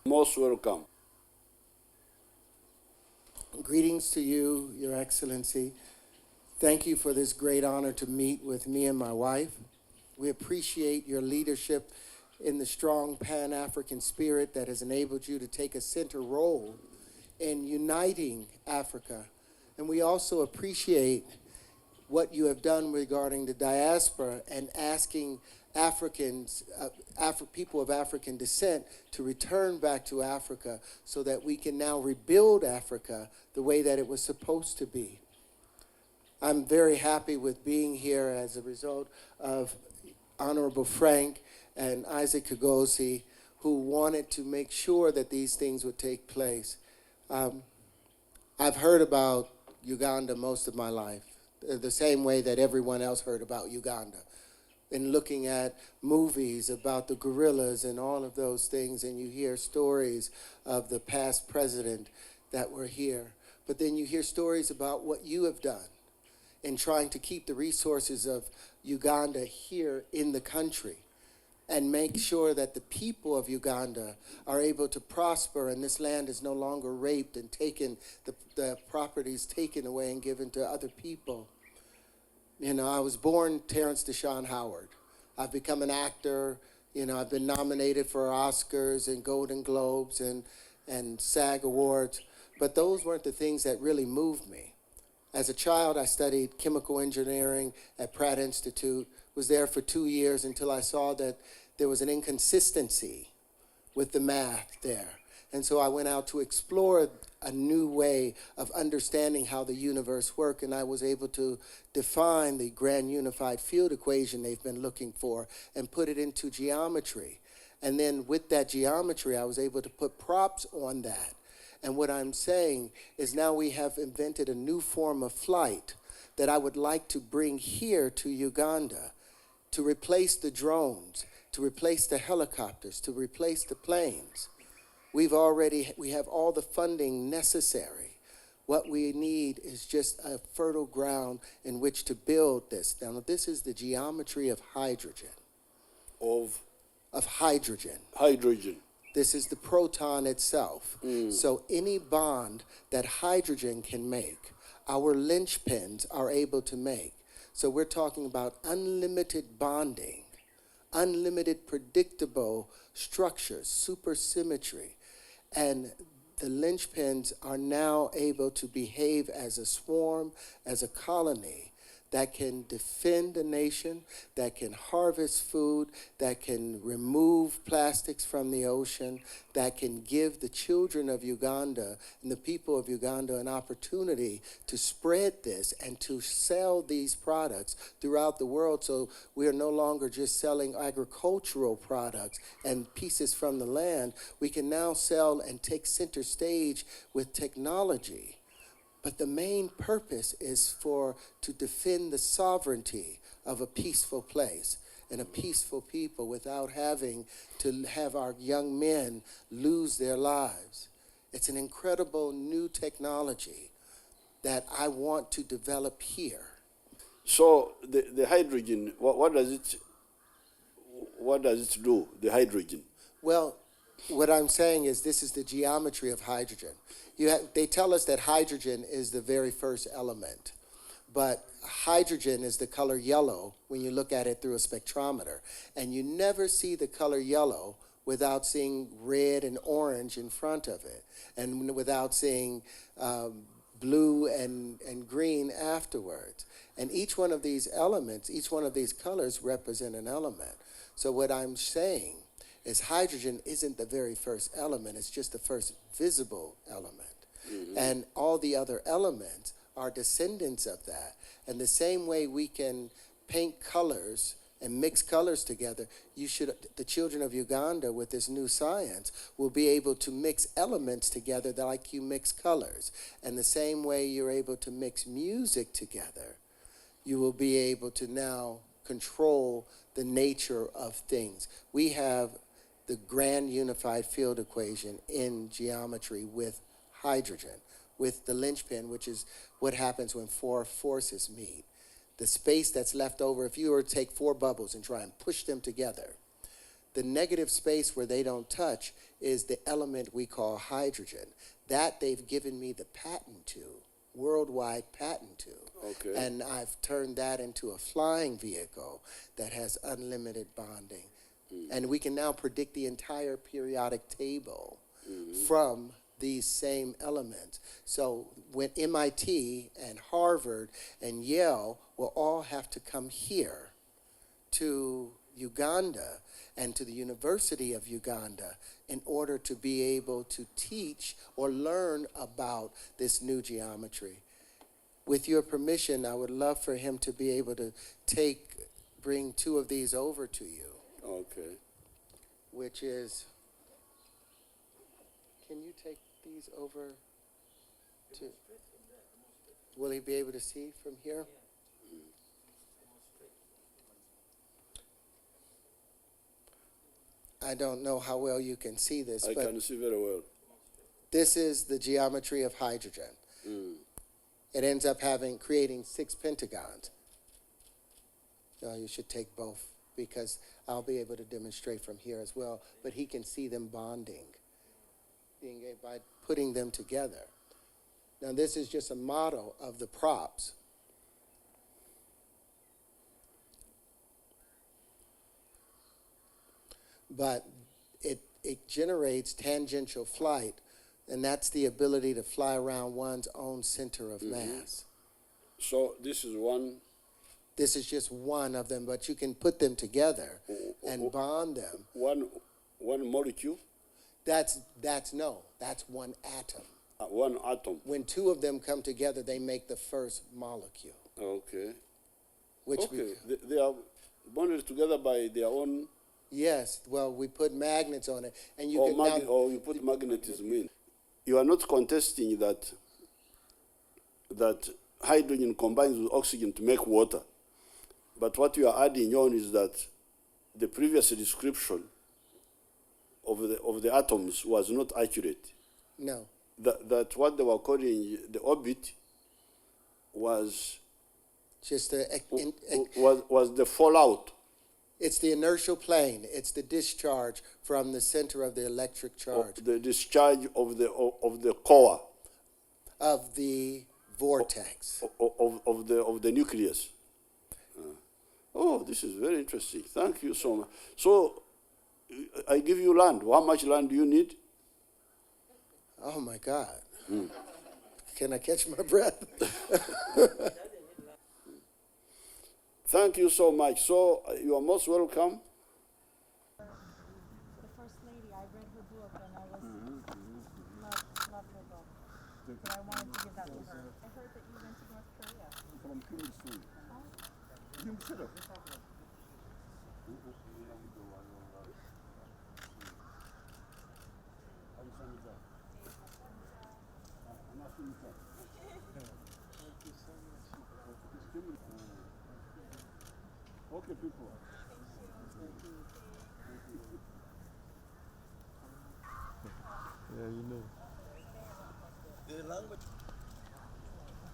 Most welcome. Greetings to you, Your Excellency. Thank you for this great honor to meet with me and my wife. We appreciate your leadership in the strong Pan-African spirit that has enabled you to take a center role in uniting Africa. And we also appreciate what you have done regarding the diaspora and asking Africans, people of African descent to return back to Africa so that we can now rebuild Africa the way that it was supposed to be. I'm very happy with being here as a result of Honorable Frank and Isaac Kagosi, who wanted to make sure that these things would take place. I've heard about Uganda most of my life, the same way that everyone else heard about Uganda. And looking at movies about the guerrillas and all of those things, and you hear stories of the past president that were here. But then you hear stories about what you have done in trying to keep the resources of Uganda here in the country and make sure that the people of Uganda are able to prosper and this land is no longer raped and taken, the properties taken away and given to other people. You know, I was born Terrence Howard. I've become an actor. You know, I've been nominated for Oscars and Golden Globes and SAG Awards, but those weren't the things that really moved me. As a child, I studied chemical engineering at Pratt Institute, was there for 2 years until I saw that there was an inconsistency with the math there. And so I went out to explore a new way of understanding how the universe worked, and I was able to define the grand unified field equation they've been looking for and put it into geometry. And then with that geometry, I was able to put props on that. And what I'm saying is now we have invented a new form of flight that I would like to bring here to Uganda to replace the drones, to replace the helicopters, to replace the planes. We have all the funding necessary. What we need is just a fertile ground in which to build this. Now, this is the geometry of hydrogen. Of hydrogen. hydrogen. This is the proton itself. So any bond that hydrogen can make, our linchpins are able to make. So we're talking about unlimited bonding, unlimited predictable structures, supersymmetry. And the linchpins are now able to behave as a swarm, as a colony that can defend a nation, that can harvest food, that can remove plastics from the ocean, that can give the children of Uganda and the people of Uganda an opportunity to spread this and to sell these products throughout the world. So we are no longer just selling agricultural products and pieces from the land. We can now sell and take center stage with technology. But the main purpose is to defend the sovereignty of a peaceful place and a peaceful people without having to have our young men lose their lives. It's an incredible new technology that I want to develop here. So the hydrogen, what does it do, the hydrogen? Well, what I'm saying is this is the geometry of hydrogen. They tell us that hydrogen is the very first element, but hydrogen is the color yellow when you look at it through a spectrometer, and you never see the color yellow without seeing red and orange in front of it, and without seeing blue and green afterwards. And each one of these elements, each one of these colors represent an element. So what I'm saying is hydrogen isn't the very first element, it's just the first visible element. And all the other elements are descendants of that. And the same way we can paint colors and mix colors together, the children of Uganda with this new science will be able to mix elements together like you mix colors. And the same way you're able to mix music together, you will be able to now control the nature of things. We have the grand unified field equation in geometry with hydrogen, with the linchpin, which is what happens when four forces meet. The space that's left over, if you were to take 4 bubbles and try and push them together, The negative space where they don't touch is the element we call hydrogen. That they've given me the patent to, worldwide patent to. Okay. And I've turned that into a flying vehicle that has unlimited bonding. And we can now predict the entire periodic table from these same elements. So when MIT and Harvard and Yale will all have to come here to Uganda and to the University of Uganda in order to be able to teach or learn about this new geometry. With your permission, I would love for him to be able to bring two of these over to you. Okay. Which is, can you take these over to, will he be able to see from here? I don't know how well you can see this, I but can see very well. this is the geometry of hydrogen. It ends up creating 6 pentagons. No, you should take both because I'll be able to demonstrate from here as well, but he can see them bonding by putting them together. Now this is just a model of the props. But it generates tangential flight, and that's the ability to fly around one's own center of mass. So this is one. This is just one of them, but you can put them together and bond them. One molecule. That's one atom. One atom. When two of them come together, they make the first molecule. Okay. Which Okay. They are bonded together by their own. Yes. Well, we put magnets on it, and you Or you put magnetism in. You are not contesting that hydrogen combines with oxygen to make water. But what you are adding on is that the previous description of the atoms was not accurate. No. That what they were calling the orbit was Just was the fallout. it's the inertial plane. It's the discharge from the center of the electric charge. The discharge of the core Of the vortex. of the nucleus. Oh, this is very interesting. Thank you so much. So, I give you land. How much land do you need? Oh my God. Can I catch my breath? Thank you so much. So, you are most welcome. The First Lady, I read her book and I was loved her book. But I wanted to give that to her. I heard that you went to North Korea. From Kim. Okay, people.